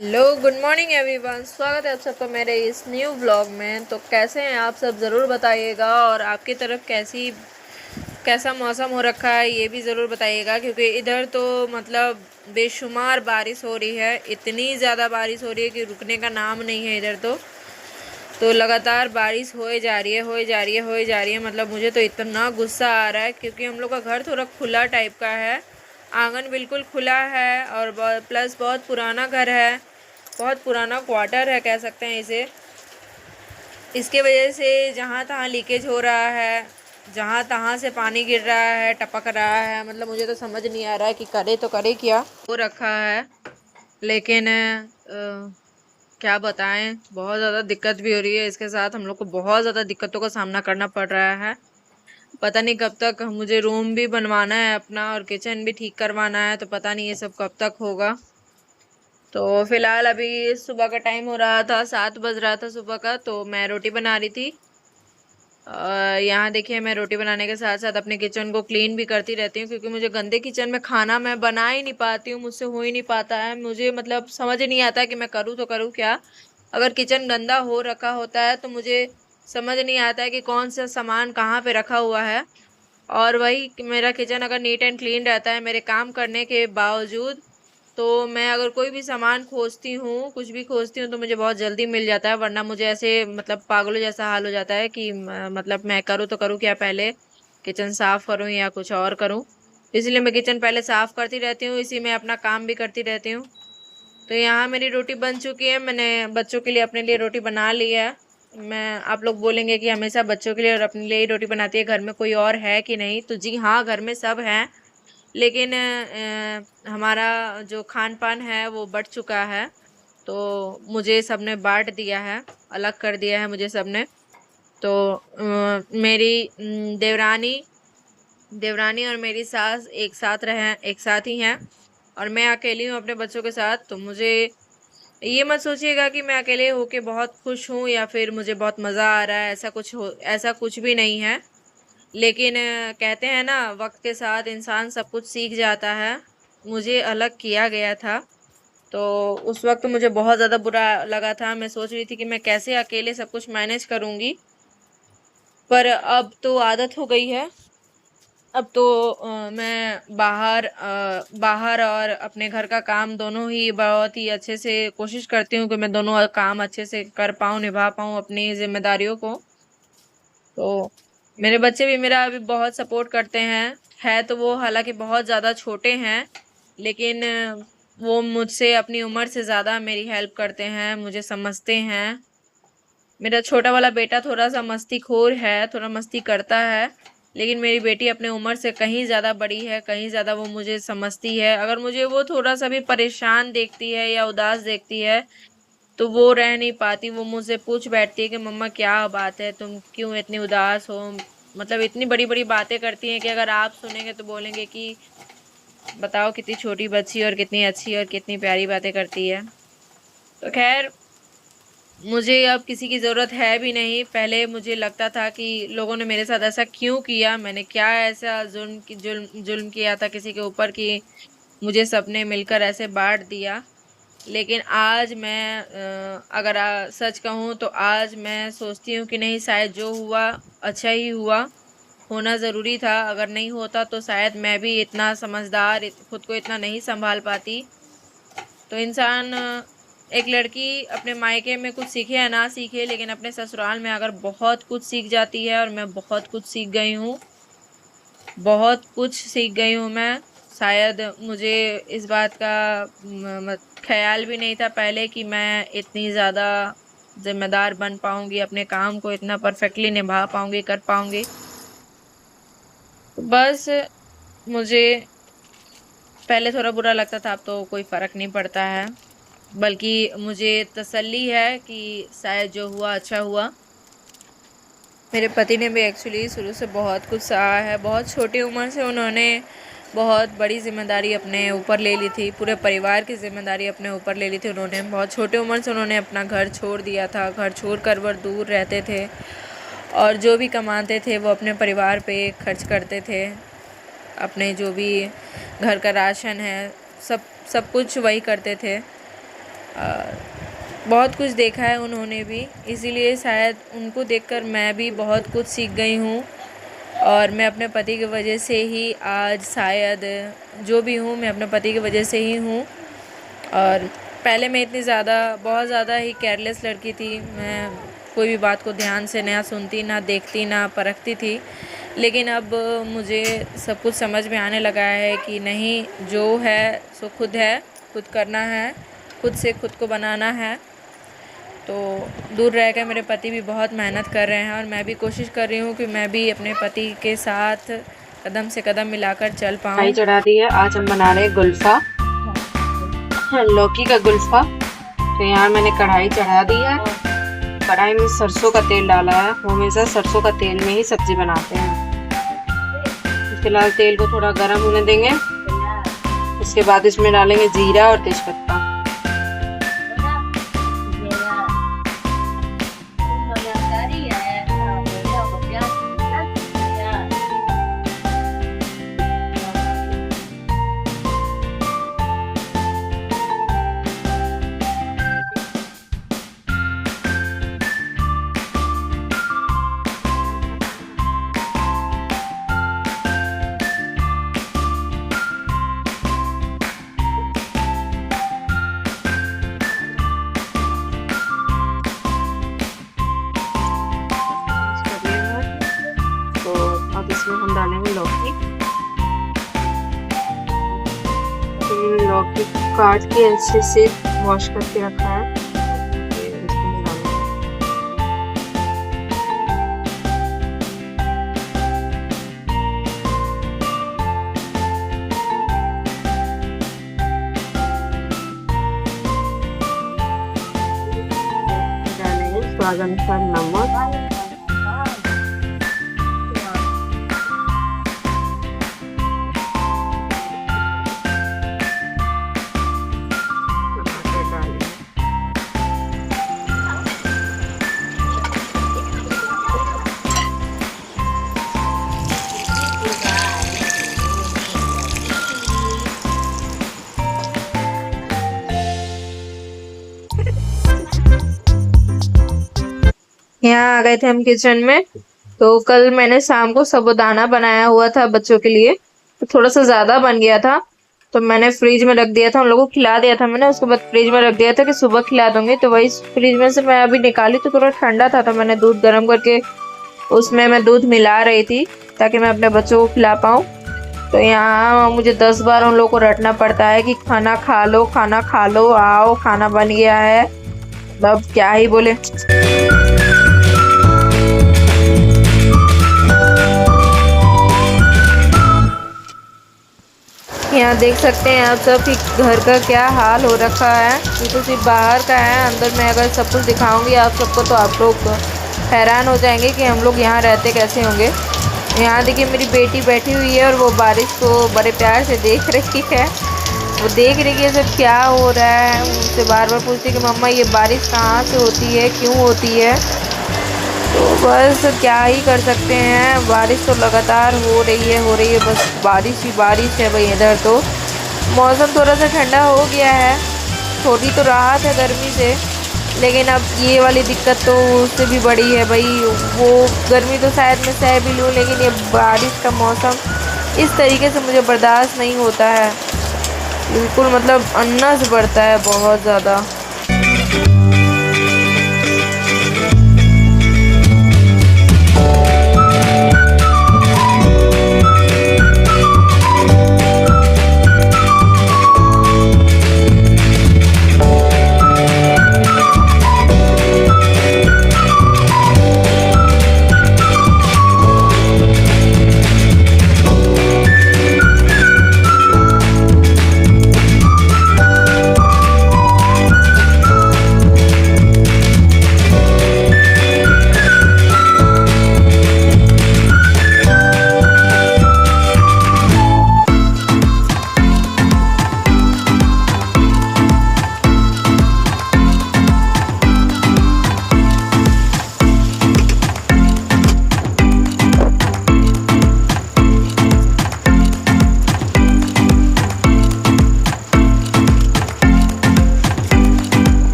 Hello, good morning everyone. स्वागत है आप सबका मेरे इस न्यू व्लॉग में। तो कैसे हैं आप सब, ज़रूर बताइएगा। और आपकी तरफ कैसा मौसम हो रखा है ये भी ज़रूर बताइएगा, क्योंकि इधर तो मतलब बेशुमार बारिश हो रही है। इतनी ज़्यादा बारिश हो रही है कि रुकने का नाम नहीं है इधर तो लगातार बारिश होए जा रही है, होए जा रही है, होए जा रही है। मतलब मुझे तो इतना गुस्सा आ रहा है, क्योंकि हम लोग का घर थोड़ा खुला टाइप का है। आंगन बिल्कुल खुला है और प्लस बहुत पुराना घर है, बहुत पुराना क्वार्टर है कह सकते हैं इसे। इसके वजह से जहाँ तहाँ लीकेज हो रहा है, जहाँ तहाँ से पानी गिर रहा है, टपक रहा है। मतलब मुझे तो समझ नहीं आ रहा है कि करे तो करे क्या। हो रखा है, लेकिन क्या बताएं, बहुत ज़्यादा दिक्कत भी हो रही है। इसके साथ हम लोग को बहुत ज़्यादा दिक्कतों का सामना करना पड़ रहा है। पता नहीं कब तक। मुझे रूम भी बनवाना है अपना और किचन भी ठीक करवाना है, तो पता नहीं ये सब कब तक होगा। तो फिलहाल अभी सुबह का टाइम हो रहा था, 7 बज रहा था सुबह का। तो मैं रोटी बना रही थी। यहाँ देखिए, मैं रोटी बनाने के साथ साथ अपने किचन को क्लीन भी करती रहती हूँ, क्योंकि मुझे गंदे किचन में खाना मैं बना ही नहीं पाती हूँ, मुझसे हो ही नहीं पाता है। मुझे मतलब समझ नहीं आता है कि मैं करूँ तो करूँ क्या। अगर किचन गंदा हो रखा होता है तो मुझे समझ नहीं आता है कि कौन सा सामान कहाँ पे रखा हुआ है। और वही कि मेरा किचन अगर नीट एंड क्लीन रहता है मेरे काम करने के बावजूद, तो मैं अगर कोई भी सामान खोजती हूँ, कुछ भी खोजती हूँ, तो मुझे बहुत जल्दी मिल जाता है। वरना मुझे ऐसे मतलब पागलों जैसा हाल हो जाता है कि मतलब मैं करूँ तो करूँ क्या, पहले किचन साफ करूँ या कुछ और करूँ। इसलिए मैं किचन पहले साफ करती रहती हूँ, इसी में अपना काम भी करती रहती हूँ। तो यहाँ मेरी रोटी बन चुकी है। मैंने बच्चों के लिए अपने लिए रोटी बना ली है। मैं आप लोग बोलेंगे कि हमेशा बच्चों के लिए और अपने लिए ही रोटी बनाती है, घर में कोई और है कि नहीं। तो जी हाँ, घर में सब हैं, लेकिन हमारा जो खान पान है वो बढ़ चुका है। तो मुझे सबने बांट दिया है, अलग कर दिया है मुझे सबने। तो मेरी देवरानी देवरानी और मेरी सास एक साथ ही हैं, और मैं अकेली हूँ अपने बच्चों के साथ। तो मुझे ये मत सोचिएगा कि मैं अकेले होके बहुत खुश हूँ या फिर मुझे बहुत मज़ा आ रहा है। ऐसा कुछ भी नहीं है। लेकिन कहते हैं ना, वक्त के साथ इंसान सब कुछ सीख जाता है। मुझे अलग किया गया था, तो उस वक्त मुझे बहुत ज़्यादा बुरा लगा था। मैं सोच रही थी कि मैं कैसे अकेले सब कुछ मैनेज करूँगी, पर अब तो आदत हो गई है। अब तो मैं बाहर और अपने घर का काम दोनों ही बहुत ही अच्छे से कोशिश करती हूँ कि मैं दोनों काम अच्छे से कर पाऊँ, निभा पाऊँ अपनी जिम्मेदारियों को। तो मेरे बच्चे भी मेरा अभी बहुत सपोर्ट करते हैं। है तो वो हालांकि बहुत ज़्यादा छोटे हैं, लेकिन वो मुझसे अपनी उम्र से ज़्यादा मेरी हेल्प करते हैं, मुझे समझते हैं। मेरा छोटा वाला बेटा थोड़ा सा मस्तीखोर है, थोड़ा मस्ती करता है। लेकिन मेरी बेटी अपने उम्र से कहीं ज़्यादा बड़ी है, कहीं ज़्यादा वो मुझे समझती है। अगर मुझे वो थोड़ा सा भी परेशान देखती है या उदास देखती है, तो वो रह नहीं पाती। वो मुझसे पूछ बैठती है कि मम्मा क्या बात है, तुम क्यों इतनी उदास हो। मतलब इतनी बड़ी बड़ी बातें करती हैं कि अगर आप सुनेंगे तो बोलेंगे कि बताओ कितनी छोटी बच्ची और कितनी अच्छी और कितनी प्यारी बातें करती है। तो खैर, मुझे अब किसी की ज़रूरत है भी नहीं। पहले मुझे लगता था कि लोगों ने मेरे साथ ऐसा क्यों किया, मैंने क्या ऐसा जुल्म किया था किसी के ऊपर कि मुझे सबने मिलकर ऐसे बांट दिया। लेकिन आज मैं अगर सच कहूँ तो आज मैं सोचती हूँ कि नहीं, शायद जो हुआ अच्छा ही हुआ। होना ज़रूरी था। अगर नहीं होता तो शायद मैं भी इतना समझदार, खुद को इतना नहीं संभाल पाती। तो इंसान एक लड़की अपने मायके में कुछ सीखे या ना सीखे, लेकिन अपने ससुराल में अगर बहुत कुछ सीख जाती है। और मैं बहुत कुछ सीख गई हूँ, बहुत कुछ सीख गई हूँ मैं। शायद मुझे इस बात का ख्याल भी नहीं था पहले कि मैं इतनी ज़्यादा जिम्मेदार बन पाऊंगी, अपने काम को इतना परफेक्टली निभा पाऊंगी, कर पाऊंगी। तो बस मुझे पहले थोड़ा बुरा लगता था, अब तो कोई फर्क नहीं पड़ता है। बल्कि मुझे तसल्ली है कि शायद जो हुआ अच्छा हुआ। मेरे पति ने भी एक्चुअली शुरू से बहुत कुछ सहा है। बहुत छोटी उम्र से उन्होंने बहुत बड़ी जिम्मेदारी अपने ऊपर ले ली थी, पूरे परिवार की जिम्मेदारी अपने ऊपर ले ली थी उन्होंने। बहुत छोटी उम्र से उन्होंने अपना घर छोड़ दिया था, घर छोड़ कर वो दूर रहते थे, और जो भी कमाते थे वो अपने परिवार पे खर्च करते थे। अपने जो भी घर का राशन है, सब सब कुछ वही करते थे। बहुत कुछ देखा है उन्होंने भी, इसीलिए शायद उनको देखकर मैं भी बहुत कुछ सीख गई हूँ। और मैं अपने पति की वजह से ही आज शायद जो भी हूँ, मैं अपने पति की वजह से ही हूँ। और पहले मैं इतनी बहुत ज़्यादा ही केयरलेस लड़की थी। मैं कोई भी बात को ध्यान से ना सुनती, ना देखती, ना परखती थी। लेकिन अब मुझे सब कुछ समझ में आने लगा है कि नहीं, जो है सो खुद है, खुद करना है, खुद से खुद को बनाना है। तो दूर रह कर मेरे पति भी बहुत मेहनत कर रहे हैं और मैं भी कोशिश कर रही हूँ कि मैं भी अपने पति के साथ कदम से कदम मिलाकर चल पाऊँ। कढ़ाई चढ़ा दी है। आज हम बना रहे हैं गुल्फा, लौकी का गुल्फा। तो यहाँ मैंने कढ़ाई चढ़ा दी है। कढ़ाई में सरसों का तेल डाला है। वो हमेशा सरसों का तेल में ही सब्जी बनाते हैं। फिलहाल तेल को थोड़ा गर्म होने देंगे। उसके बाद इसमें डालेंगे जीरा और तेजपत्ता। इसमें हम डालेंगे लौकी। लौकी काट के अच्छे से वॉश करके रखा है। डालेंगे स्वाद अनुसार नमक। यहाँ आ गए थे हम किचन में। तो कल मैंने शाम को साबूदाना बनाया हुआ था बच्चों के लिए, तो थोड़ा सा ज़्यादा बन गया था, तो मैंने फ्रिज में रख दिया था। उन लोगों को खिला दिया था मैंने, उसके बाद फ्रिज में रख दिया था कि सुबह खिला दूंगी। तो वही फ्रिज में से मैं अभी निकाली तो थोड़ा ठंडा था, तो मैंने दूध गर्म करके उसमें मैं दूध मिला रही थी ताकि मैं अपने बच्चों को खिला पाऊँ। तो यहाँ मुझे 10 बार उन लोगों को रटना पड़ता है कि खाना खा लो, खाना खा लो, आओ खाना बन गया है। अब क्या ही बोले। यहाँ देख सकते हैं आप सब कि घर का क्या हाल हो रखा है। ये तो सिर्फ बाहर का है, अंदर में अगर सब कुछ दिखाऊंगी आप सबको तो आप लोग हैरान हो जाएंगे कि हम लोग यहाँ रहते कैसे होंगे। यहाँ देखिए मेरी बेटी बैठी हुई है और वो बारिश को बड़े प्यार से देख रही है। वो देख रही है सब क्या हो रहा है, उनसे बार बार पूछती है कि मम्मा ये बारिश कहाँ से होती है, क्यों होती है। तो बस क्या ही कर सकते हैं, बारिश तो लगातार हो रही है, बस बारिश ही बारिश है भाई। इधर तो मौसम थोड़ा सा ठंडा हो गया है, थोड़ी तो राहत है गर्मी से, लेकिन अब ये वाली दिक्कत तो उससे भी बड़ी है भाई। वो गर्मी तो शायद मैं सह भी लूँ, लेकिन ये बारिश का मौसम इस तरीके से मुझे बर्दाश्त नहीं होता है बिल्कुल, मतलब अन्नस बढ़ता है बहुत ज़्यादा।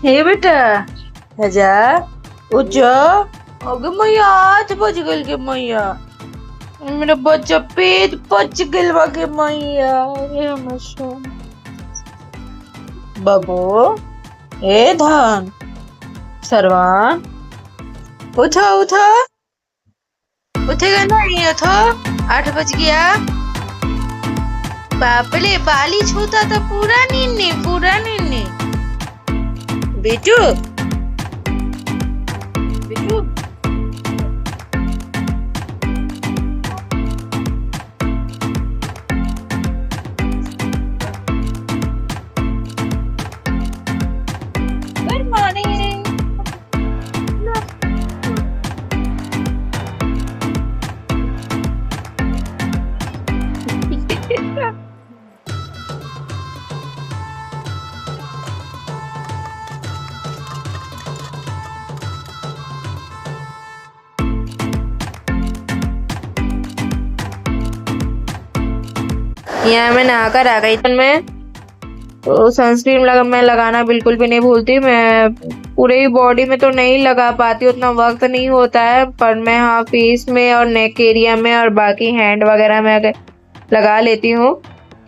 हे बेटा आजा उठ जा। अगे मैया आज बज गल के मैया, मेरा बच्चा पेट बच गल के मैया। अरे मशो बाबू ए धन सरवान उठो उठो, उठेगा नहीं उठो, 8 बज गया। बाप रे बाली छूता था पूरा नीने बेटू बेटू। Good morning. यहाँ मैं नहाकर आ गई। मैं तो सनस्क्रीन मैं लगाना बिल्कुल भी नहीं भूलती। मैं पूरे बॉडी में तो नहीं लगा पाती, उतना वक्त नहीं होता है, पर मैं हाँ फेस में और नेक एरिया में और बाकी हैंड वगैरह में लगा लेती हूँ।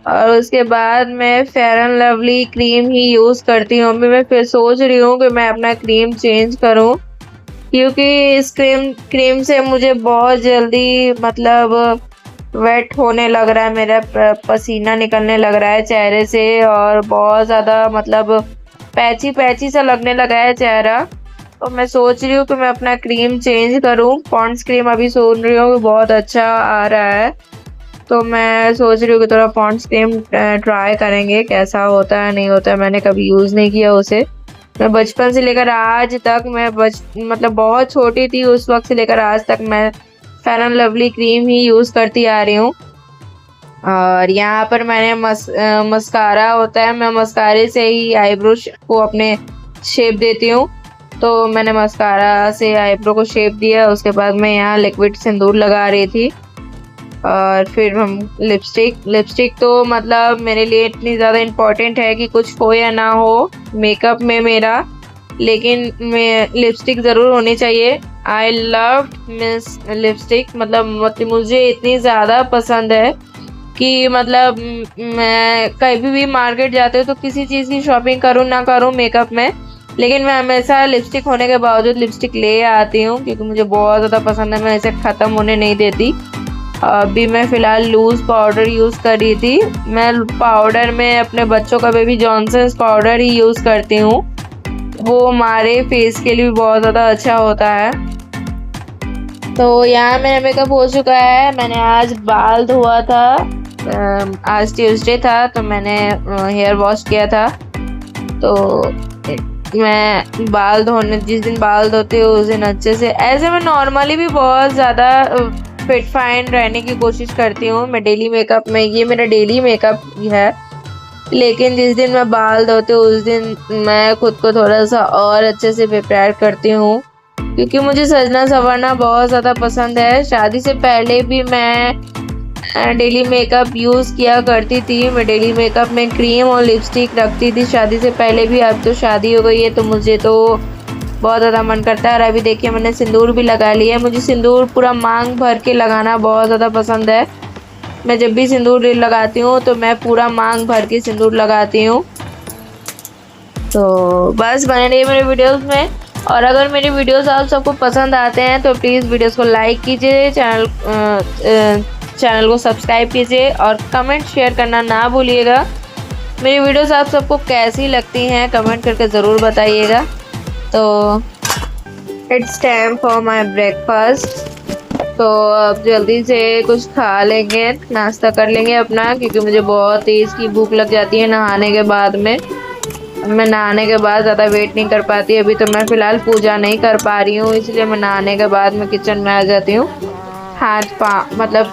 और उसके बाद मैं fair and lovely cream he use करती हूँ। अभी मैं फिर सोच रही हूँ कि मैं अपना क्रीम चेंज करूँ, क्योंकि इस क्रीम से मुझे बहुत जल्दी मतलब वेट होने लग रहा है, मेरा पसीना निकलने लग रहा है चेहरे से, और बहुत ज़्यादा मतलब पैची सा लगने लगा है चेहरा। तो मैं सोच रही हूँ कि मैं अपना क्रीम चेंज करूँ। पॉन्ड्स क्रीम अभी सुन रही हूँ कि बहुत अच्छा आ रहा है, तो मैं सोच रही हूँ कि थोड़ा पॉन्ड्स क्रीम ट्राई करेंगे कैसा होता है नहीं होता है। मैंने कभी यूज़ नहीं किया उसे। मैं बचपन से लेकर आज तक मतलब बहुत छोटी थी उस वक्त से लेकर आज तक मैं fair and lovely cream he use करती आ रही हूँ। और यहाँ पर मैंने मस्कारा होता है, मैं मस्कारे से ही आईब्रो को अपने शेप देती हूँ। तो मैंने मस्कारा से आईब्रो को शेप दिया। उसके बाद मैं यहाँ लिक्विड सिंदूर लगा रही थी। और फिर हम लिपस्टिक तो मतलब मेरे लिए इतनी ज़्यादा इम्पोर्टेंट है कि कुछ हो या ना हो मेकअप में मेरा, लेकिन मैं लिपस्टिक ज़रूर होनी चाहिए। आई लव मिस लिपस्टिक, मतलब मुझे इतनी ज़्यादा पसंद है कि मतलब मैं कभी भी मार्केट जाती हूँ तो किसी चीज़ की शॉपिंग करूँ ना करूँ मेकअप में, लेकिन मैं हमेशा लिपस्टिक होने के बावजूद लिपस्टिक ले आती हूँ, क्योंकि मुझे बहुत ज़्यादा पसंद है। मैं इसे ख़त्म होने नहीं देती। अभी मैं फ़िलहाल लूज़ पाउडर यूज़ कर रही थी। मैं पाउडर में अपने बच्चों का बेबी जॉनसन्स पाउडर ही यूज़ करती हूँ, वो हमारे फेस के लिए भी बहुत ज़्यादा अच्छा होता है। तो यहाँ मेरा मेकअप हो चुका है। मैंने आज बाल धोआ था, आज ट्यूसडे था, तो मैंने हेयर वॉश किया था। तो मैं बाल धोने जिस दिन बाल धोती हूँ उस दिन अच्छे से, ऐसे मैं नॉर्मली भी बहुत ज़्यादा फिट फाइन रहने की कोशिश करती हूँ। मैं डेली मेकअप में, ये मेरा डेली मेकअप है, लेकिन जिस दिन मैं बाल धोती हूँ उस दिन मैं खुद को थोड़ा सा और अच्छे से प्रिपेयर करती हूँ, क्योंकि मुझे सजना संवरना बहुत ज़्यादा पसंद है। शादी से पहले भी मैं डेली मेकअप यूज़ किया करती थी। मैं डेली मेकअप में क्रीम और लिपस्टिक रखती थी शादी से पहले भी। अब तो शादी हो गई है तो मुझे तो बहुत ज़्यादा मन करता है। और अभी देखिए मैंने सिंदूर भी लगा लिया है। मुझे सिंदूर पूरा मांग भर के लगाना बहुत ज़्यादा पसंद है। मैं जब भी सिंदूर लगाती हूँ तो मैं पूरा मांग भर के सिंदूर लगाती हूँ। तो बस बने रहिए मेरे वीडियोस में, और अगर मेरी वीडियोस आप सबको पसंद आते हैं तो प्लीज़ वीडियोस को लाइक कीजिए, चैनल को सब्सक्राइब कीजिए और कमेंट शेयर करना ना भूलिएगा। मेरी वीडियोस आप सबको कैसी लगती हैं कमेंट करके ज़रूर बताइएगा। तो it's time for my breakfast. तो अब जल्दी से कुछ खा लेंगे, नाश्ता कर लेंगे अपना, क्योंकि मुझे बहुत तेज़ की भूख लग जाती है नहाने के बाद में। मैं नहाने के बाद ज़्यादा वेट नहीं कर पाती। अभी तो मैं फ़िलहाल पूजा नहीं कर पा रही हूँ, इसलिए मैं नहाने के बाद मैं किचन में आ जाती हूँ। मतलब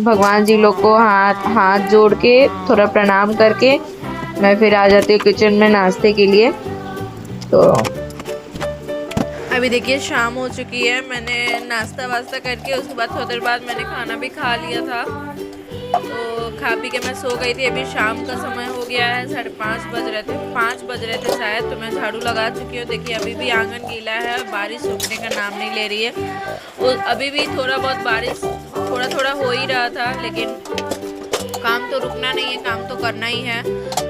भगवान जी लोग को हाथ जोड़ के थोड़ा प्रणाम करके मैं फिर आ जाती हूँ किचन में नाश्ते के लिए। तो अभी देखिए शाम हो चुकी है। मैंने नाश्ता वास्ता करके उसके बाद थोड़ी देर बाद मैंने खाना भी खा लिया था। तो खा पी के मैं सो गई थी। अभी शाम का समय हो गया है, 5:30 बज रहे थे, 5 बज रहे थे शायद। तो मैं झाड़ू लगा चुकी हूँ। देखिए अभी भी आंगन गीला है, बारिश रुकने का नाम नहीं ले रही है। और अभी भी थोड़ा बहुत बारिश थोड़ा थोड़ा हो ही रहा था, लेकिन काम तो रुकना नहीं है, काम तो करना ही है।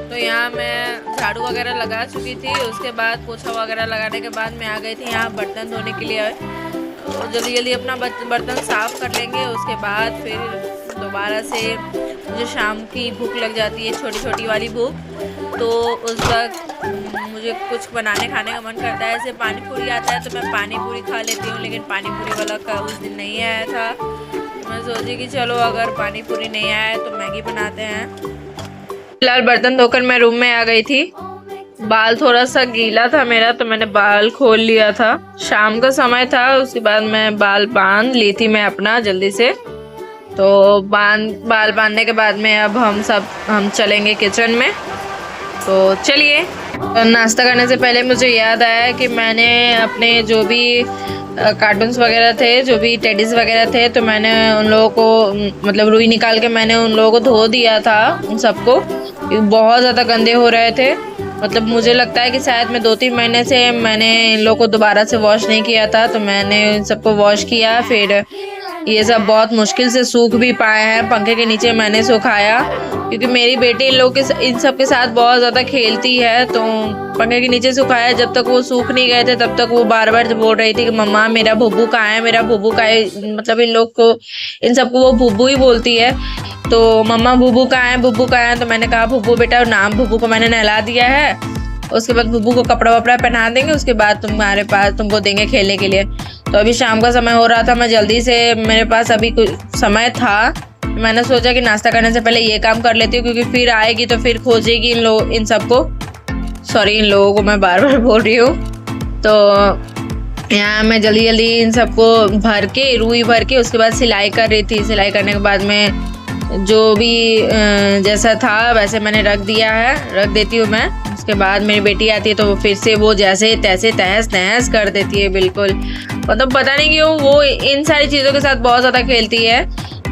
तो यहाँ मैं झाड़ू वगैरह लगा चुकी थी। उसके बाद पोछा वगैरह लगाने के बाद मैं आ गई थी यहाँ बर्तन धोने के लिए। और जल्दी जल्दी अपना बर्तन साफ़ कर लेंगे। उसके बाद फिर दोबारा से मुझे शाम की भूख लग जाती है, छोटी छोटी वाली भूख। तो उस वक्त मुझे कुछ बनाने खाने का मन करता है। ऐसे पानी पूरी आता है तो मैं पानी पूरी खा लेती हूँ, लेकिन पानी पूरी वाला का उस दिन नहीं आया था। मैं सोची कि चलो अगर पानी पूरी नहीं आया है तो मैगी बनाते हैं। फिलहाल बर्तन धोकर मैं रूम में आ गई थी। बाल थोड़ा सा गीला था मेरा, तो मैंने बाल खोल लिया था। शाम का समय था, उसके बाद मैं बाल बांध ली थी मैं अपना जल्दी से। तो बाल बांधने के बाद में अब हम चलेंगे किचन में। तो चलिए। नाश्ता करने से पहले मुझे याद आया कि मैंने अपने जो भी कार्टून्स वगैरह थे, जो भी टेडीज़ वगैरह थे, तो मैंने उन लोगों को मतलब रुई निकाल के मैंने उन लोगों को धो दिया था। उन सबको बहुत ज़्यादा गंदे हो रहे थे। मतलब मुझे लगता है कि शायद मैं 2-3 महीने से मैंने इन लोगों को दोबारा से वॉश नहीं किया था। तो मैंने इन सबको वॉश किया। फिर ये सब बहुत मुश्किल से सूख भी पाए हैं। पंखे के नीचे मैंने सुखाया, क्योंकि मेरी बेटी इन सब के साथ बहुत ज़्यादा खेलती है। तो पंखे के नीचे सुखाया। जब तक वो सूख नहीं गए थे तब तक वो बार बार बोल रही थी कि मम्मा मेरा भुब्बू कहाँ है, मेरा भुब्बू कहाँ है। मतलब इन सबको वो भुब्बू ही बोलती है। तो मम्मा भुब्बू कहाँ है, भुब्बू कहाँ है। तो मैंने कहा भुब्बू बेटा, नाम भुब्बू को मैंने नहला दिया है। उसके बाद भुब्बू को कपड़ा वपड़ा पहना देंगे, उसके बाद तुम्हारे पास तुमको देंगे खेलने के लिए। तो अभी शाम का समय हो रहा था, मैं जल्दी से, मेरे पास अभी कुछ समय था, मैंने सोचा कि नाश्ता करने से पहले ये काम कर लेती हूँ, क्योंकि फिर आएगी तो फिर खोजेगी इन लोगों को मैं बार बार बोल रही हूँ। तो यहाँ मैं जल्दी जल्दी इन सबको रुई भर के उसके बाद सिलाई कर रही थी। सिलाई करने के बाद में जो भी जैसा था वैसे मैंने रख देती हूँ मैं। उसके बाद मेरी बेटी आती है तो फिर से वो जैसे तैसे तहस नहस कर देती है बिल्कुल। मतलब पता नहीं क्यों वो इन सारी चीज़ों के साथ बहुत ज़्यादा खेलती है।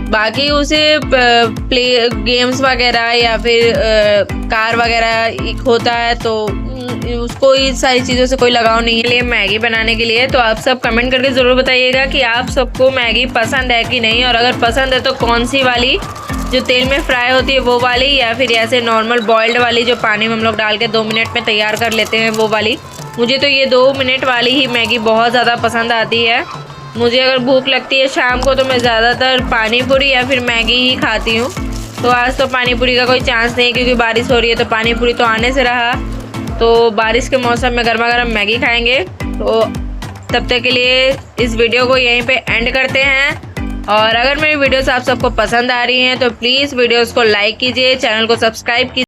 बाकी उसे प्ले गेम्स वगैरह या फिर कार वगैरह होता है तो उसको इन सारी चीज़ों से कोई लगाव नहीं है। मैगी बनाने के लिए तो आप सब कमेंट करके ज़रूर बताइएगा कि आप सबको मैगी पसंद है कि नहीं, और अगर पसंद है तो कौन सी वाली, जो तेल में फ्राई होती है वो वाली, या फिर ऐसे नॉर्मल बॉइल्ड वाली जो पानी में हम लोग डाल के 2 मिनट में तैयार कर लेते हैं वो वाली। मुझे तो ये 2 मिनट वाली ही मैगी बहुत ज़्यादा पसंद आती है। मुझे अगर भूख लगती है शाम को तो मैं ज़्यादातर पानी पूरी या फिर मैगी ही खाती हूँ। तो आज तो पानी पूरी का कोई चांस नहीं, क्योंकि बारिश हो रही है तो पानी पूरी तो आने से रहा। तो बारिश के मौसम में गर्मा गर्म मैगी खाएंगे। तो तब तक के लिए इस वीडियो को यहीं पे एंड करते हैं। और अगर मेरी वीडियोस आप सबको पसंद आ रही हैं तो प्लीज़ वीडियोस को लाइक कीजिए, चैनल को सब्सक्राइब कीजिए।